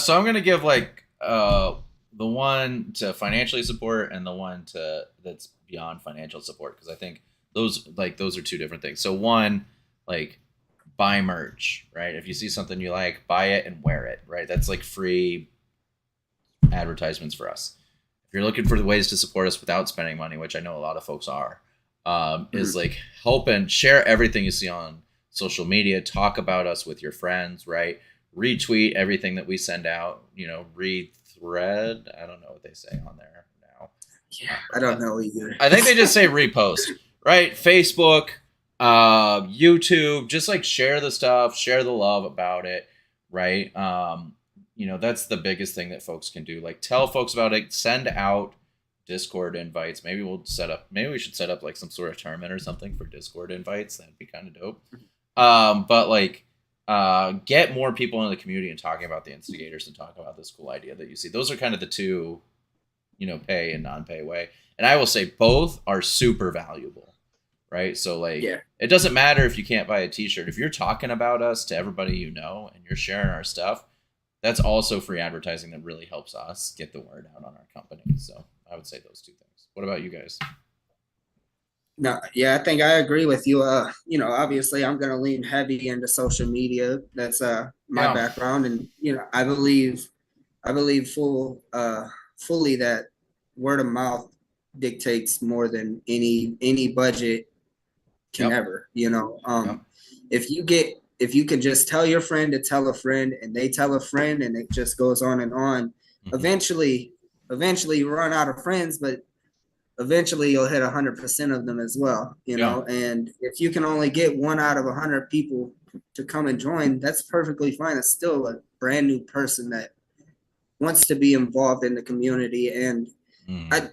So I'm going to give the one to financially support and the one that's beyond financial support, because I think those are two different things. So one, like, buy merch, right? If you see something you like, buy it and wear it, right? That's like free advertisements for us. If you're looking for the ways to support us without spending money, which I know a lot of folks are, is like help and share everything you see on social media. Talk about us with your friends, right? Retweet everything that we send out. Rethread. I don't know what they say on there now. Yeah, I don't know either. I think they just say repost, right? Facebook, YouTube. Just like share the stuff, share the love about it, right? That's the biggest thing that folks can do. Like, tell folks about it. Send out Discord invites. Maybe we should set up like some sort of tournament or something for Discord invites. That'd be kind of dope. But like, get more people in the community and talking about the instigators and talking about this cool idea that you see. Those are kind of the two, pay and non-pay way. And I will say both are super valuable, right? So like, It doesn't matter if you can't buy a t-shirt. If you're talking about us to everybody and you're sharing our stuff, that's also free advertising that really helps us get the word out on our company. So I would say those two things. What about you guys? No, yeah, I think I agree with you. Obviously I'm going to lean heavy into social media. That's my background. And, I believe fully that word of mouth dictates more than any budget can ever, if you can just tell your friend to tell a friend and they tell a friend and it just goes on and on, eventually you run out of friends, but eventually you'll hit 100% of them as well, and if you can only get 1 out of 100 people to come and join, that's perfectly fine. It's still a brand new person that wants to be involved in the community. And I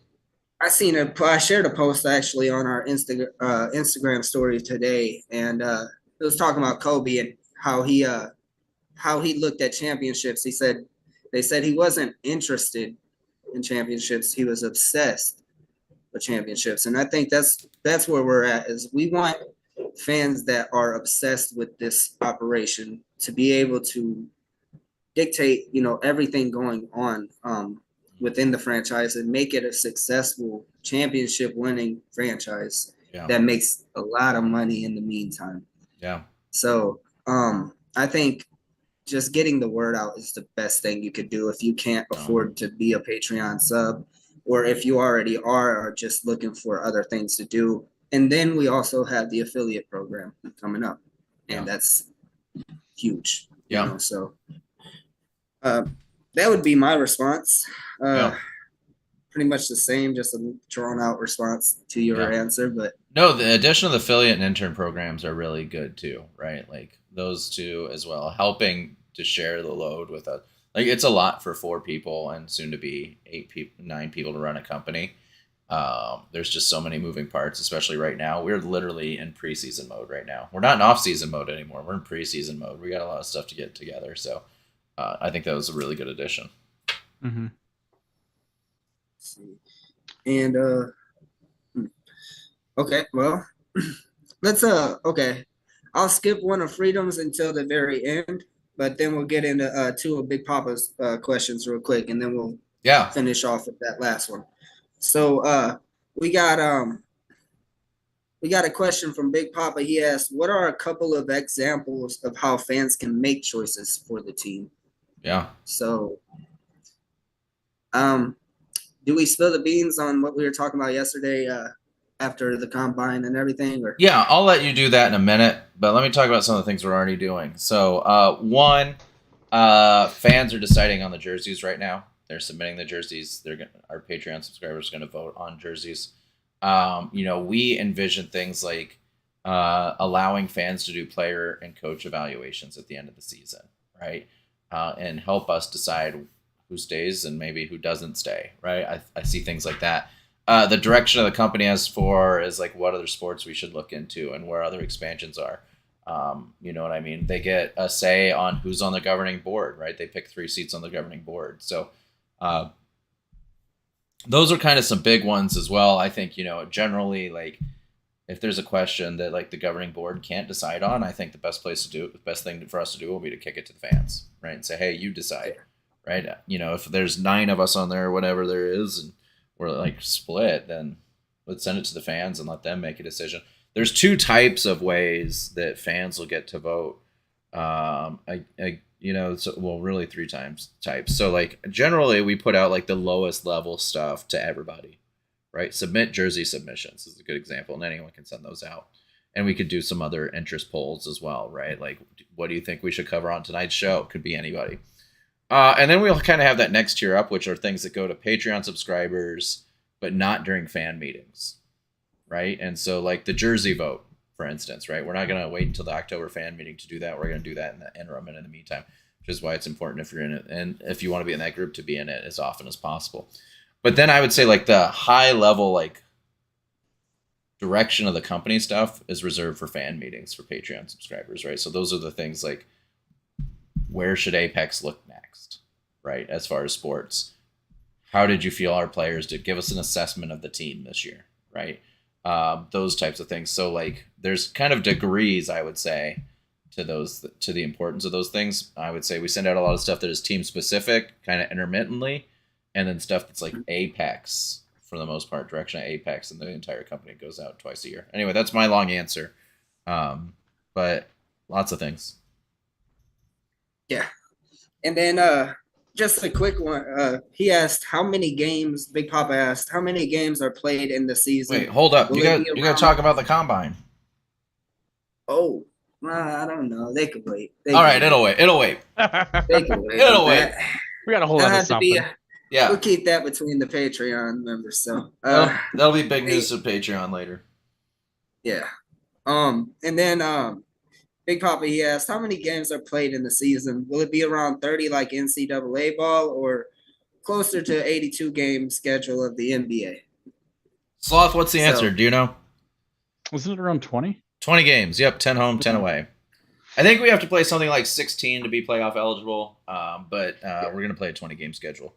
shared a post actually on our Instagram story today, and it was talking about Kobe and how he looked at championships. They said he wasn't interested in championships. He was obsessed with championships. And I think that's where we're at, is we want fans that are obsessed with this operation to be able to dictate, everything going on within the franchise and make it a successful championship winning franchise that makes a lot of money in the meantime. Yeah. So I think just getting the word out is the best thing you could do if you can't afford to be a Patreon sub, or if you already are just looking for other things to do. And then we also have the affiliate program coming up, and that's huge. Yeah. So that would be my response. Pretty much the same, just a drawn out response to your answer. But no, the addition of the affiliate and intern programs are really good too, right? Like those two as well, helping to share the load with us. Like, it's a lot for 4 people and soon to be 9 people to run a company. There's just so many moving parts, especially right now. We're literally in preseason mode right now. We're not in off-season mode anymore. We're in preseason mode. We got a lot of stuff to get together. So I think that was a really good addition. Mm-hmm. And okay, well, let's I'll skip one of Freedom's until the very end, but then we'll get into 2 of Big Papa's questions real quick, and then we'll finish off with that last one. So we got a question from Big Papa. He asked, what are a couple of examples of how fans can make choices for the team? Yeah. So do we spill the beans on what we were talking about yesterday after the combine and everything? Or? Yeah, I'll let you do that in a minute, but let me talk about some of the things we're already doing. So one, fans are deciding on the jerseys right now. They're submitting the jerseys. Our Patreon subscribers are going to vote on jerseys. We envision things like allowing fans to do player and coach evaluations at the end of the season, right? And help us decide who stays and maybe who doesn't stay, right? I see things like that. The direction of the company is like what other sports we should look into and where other expansions are. You know what I mean? They get a say on who's on the governing board, right? They pick 3 seats on the governing board. So those are kind of some big ones as well. I think, generally, like, if there's a question that like the governing board can't decide on, I think the best thing for us to do will be to kick it to the fans, right? And say, hey, you decide, right? If there's 9 of us on there or whatever there is, and we're like split, then let's send it to the fans and let them make a decision. There's 2 types of ways that fans will get to vote. Really 3 types. So like generally we put out like the lowest level stuff to everybody, right? Submit jersey submissions is a good example, and anyone can send those out. And we could do some other interest polls as well, right? Like, what do you think we should cover on tonight's show? Could be anybody. And then we'll kind of have that next tier up, which are things that go to Patreon subscribers, but not during fan meetings, right? And so like the jersey vote, for instance, right? We're not going to wait until the October fan meeting to do that. We're going to do that in the interim and in the meantime, which is why it's important if you're in it and if you want to be in that group to be in it as often as possible. But then I would say like the high level, like direction of the company stuff is reserved for fan meetings for Patreon subscribers, right? So those are the things like, where should Apex look next, right? As far as sports, how did you feel our players did? Give us an assessment of the team this year, right? Those types of things. So like there's kind of degrees, I would say, to the importance of those things. I would say we send out a lot of stuff that is team specific, kind of intermittently, and then stuff that's like Apex, for the most part, direction of Apex, and the entire company goes out twice a year. Anyway, that's my long answer. But lots of things. Yeah. And then just a quick one. He asked how many games, Big Papa asked, how many games are played in the season? Wait, hold up. You got to talk about the combine. Oh, I don't know. They could wait. All right, it'll wait. They can wait. It'll wait. We got a whole lot of something. Yeah, we'll keep that between the Patreon members. So that'll be big news to Patreon later. Yeah. And then Big Papa, he asked, how many games are played in the season? Will it be around 30 like NCAA ball, or closer to 82 game schedule of the NBA? Sloth, what's the answer? Do you know? Wasn't it around 20? 20 games. Yep, 10 home, 10 away. I think we have to play something like 16 to be playoff eligible, but we're going to play a 20-game schedule.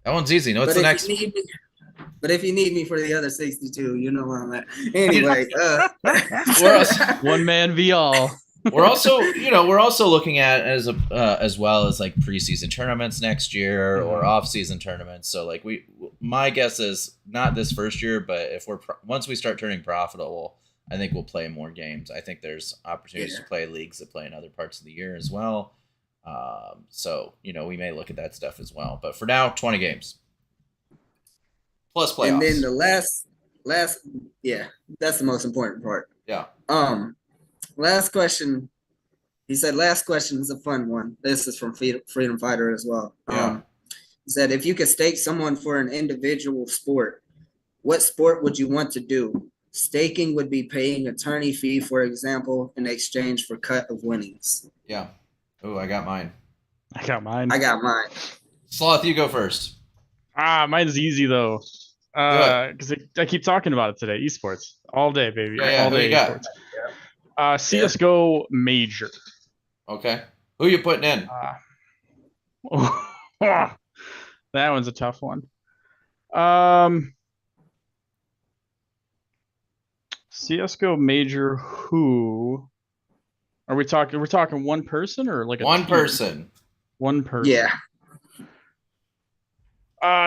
That one's easy. No, it's the next. But if you need me for the other 62, you know where I'm at. Anyway, one man v all. We're also looking at as well as like preseason tournaments next year or off-season tournaments. So like my guess is not this first year, but if once we start turning profitable, I think we'll play more games. I think there's opportunities to play leagues that play in other parts of the year as well. So we may look at that stuff as well. But for now, 20 games. Plus playoffs. And then the last, that's the most important part. Yeah. Last question. He said, last question is a fun one. This is from Freedom Fighter as well. Yeah. He said, if you could stake someone for an individual sport, what sport would you want to do? Staking would be paying attorney fee, for example, in exchange for cut of winnings. Yeah. Oh, I got mine. I got mine. Sloth, you go first. Mine's easy though. Because I keep talking about it today. Esports all day, baby. Yeah, all day esports. CS:GO Major. Okay. Who you putting in? That one's a tough one. CS:GO Major. Who are we talking? We're talking one person or like one person? One person. Yeah.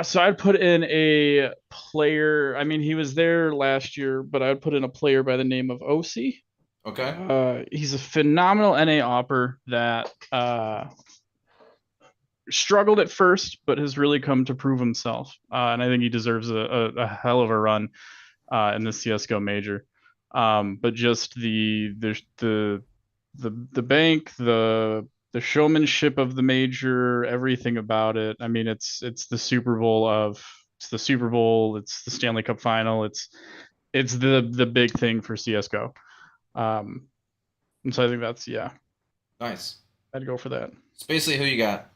So I'd put in a player. I mean, he was there last year, but I'd put in a player by the name of OC. Okay. He's a phenomenal NA opper that struggled at first, but has really come to prove himself. And I think he deserves a hell of a run in the CS:GO Major. But just the bank, the showmanship of the major, everything about it. I mean, it's the Super Bowl, it's the Stanley Cup final. It's the big thing for CS:GO. And so I think that's nice. I'd go for that. Spacely, who you got?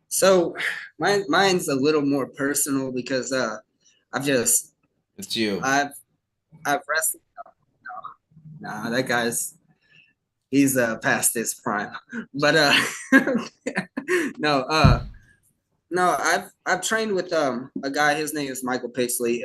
So mine's a little more personal because it's you. I've wrestled. No, that guy's. He's past his prime, but no, I've trained with a guy. His name is Michael Pixley.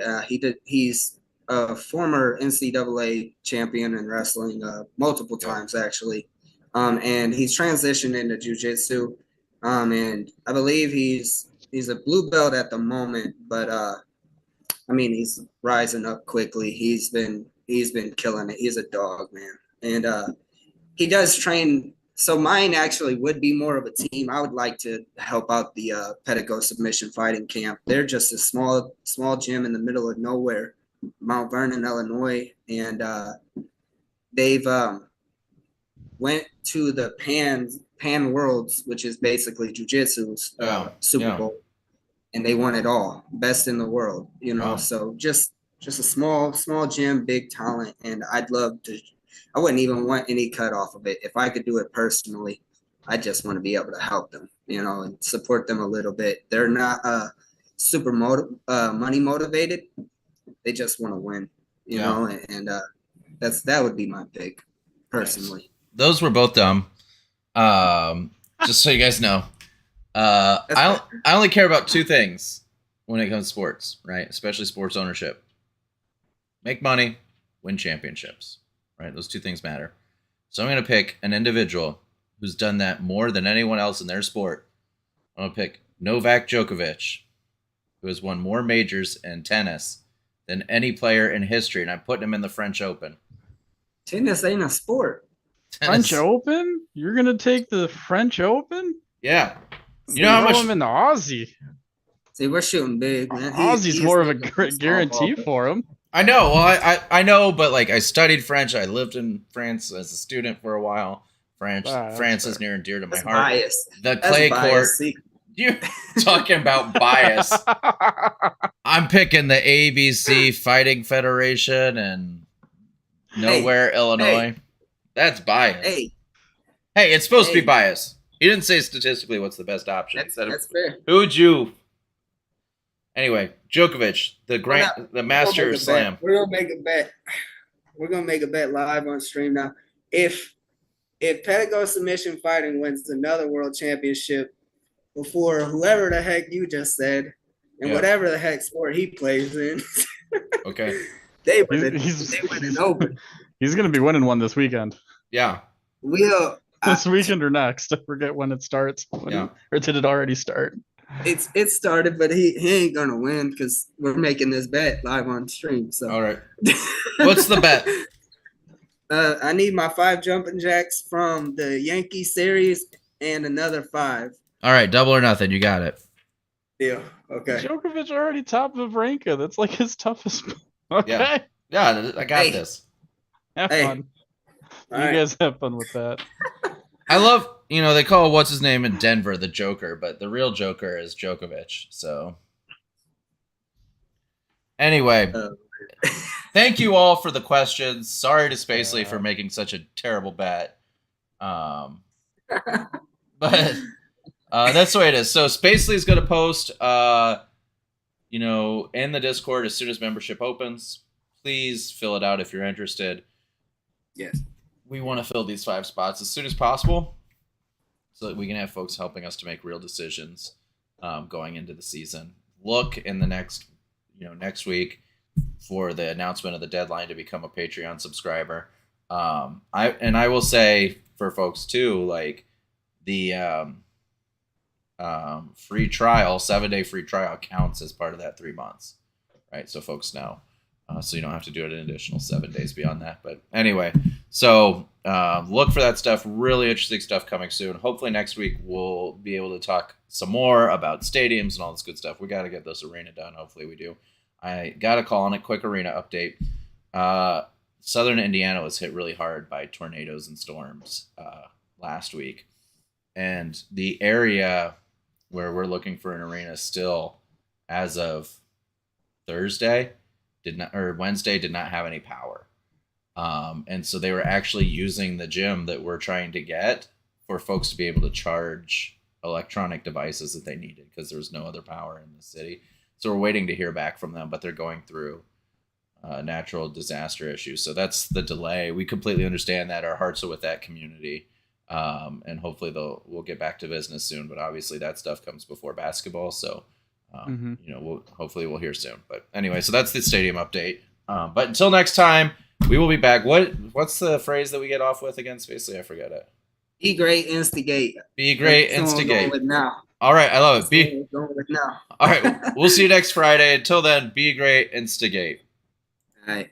He's a former NCAA champion in wrestling multiple times actually. And he's transitioned into jujitsu. And I believe he's a blue belt at the moment, but I mean, he's rising up quickly. He's been killing it. He's a dog, man. And he does train. So mine actually would be more of a team. I would like to help out the Pedigo Submission Fighting Camp. They're just a small gym in the middle of nowhere, Mount Vernon, Illinois, and they've went to the Pan Worlds, which is basically jujitsu's Super Bowl, and they won it all, best in the world. You know, so just a small gym, big talent, and I'd love to. I wouldn't even want any cut off of it if I could do it personally. I just want to be able to help them, you know, and support them a little bit. They're not super money motivated. They just want to win, you know, and that would be my pick personally. Nice. Those were both dumb. Just so you guys know, I only care about two things when it comes to sports, right? Especially sports ownership. Make money, win championships, right? Those two things matter. So I'm going to pick an individual who's done that more than anyone else in their sport. I'm going to pick Novak Djokovic, who has won more majors in tennis than any player in history, and I'm putting him in the French Open. Tennis ain't a sport. French Open? You're gonna take the French Open? Yeah. You know how much him in the Aussie. See, we're shooting big, man. Aussie's more of a guarantee for him. I know. Well, I know, but like I studied French. I lived in France as a student for a while. France is near and dear to my heart. Bias. The clay court. You talking about bias? I'm picking the ABC Fighting Federation and nowhere Illinois. Hey. That's bias. Hey, it's supposed to be bias. He didn't say statistically what's the best option. That's fair. Who would you? Anyway, Djokovic, the master of slam. We're gonna make a bet. We're gonna make a bet live on stream now. If Pedigo Submission Fighting wins another world championship before whoever the heck you just said, and whatever the heck sport he plays in, okay, they win it open. He's gonna be winning one this weekend. Yeah. This weekend or next? I forget when it starts. Or did it already start? It started, but he ain't gonna win because we're making this bet live on stream. So all right. What's the bet? I need my 5 jumping jacks from the Yankee series and another 5. All right, double or nothing. You got it. Yeah. Okay. Djokovic already top of Ranka. That's like his toughest. Okay. Yeah, I got this. Have fun. You guys have fun with that. I love, they call what's his name in Denver the Joker, but the real Joker is Djokovic. So anyway, thank you all for the questions. Sorry to Spacely for making such a terrible bet. But that's the way it is. So Spacely is going to post, in the Discord as soon as membership opens. Please fill it out if you're interested. Yes. We want to fill these 5 spots as soon as possible so that we can have folks helping us to make real decisions going into the season. Look in the next week for the announcement of the deadline to become a Patreon subscriber. I will say for folks too, like the free trial, 7-day free trial counts as part of that 3 months, right? So folks know. So you don't have to do it an additional 7 days beyond that. But anyway, so look for that stuff. Really interesting stuff coming soon. Hopefully next week we'll be able to talk some more about stadiums and all this good stuff. We got to get this arena done. Hopefully we do. I got a call on a quick arena update. Southern Indiana was hit really hard by tornadoes and storms last week. And the area where we're looking for an arena still, as of Wednesday, did not have any power. And so they were actually using the gym that we're trying to get for folks to be able to charge electronic devices that they needed because there was no other power in the city. So we're waiting to hear back from them, but they're going through natural disaster issues. So that's the delay. We completely understand that. Our hearts are with that community. And hopefully we'll get back to business soon. But obviously that stuff comes before basketball. So hopefully we'll hear soon. But anyway, so that's the stadium update. But until next time, we will be back. What's the phrase that we get off with again, Spacely? I forget it. Be great, instigate. Be great, That's what I'm going instigate. with now. All right, I love it. That's what I'm going with now. All right, we'll see you next Friday. Until then, be great, instigate. All right.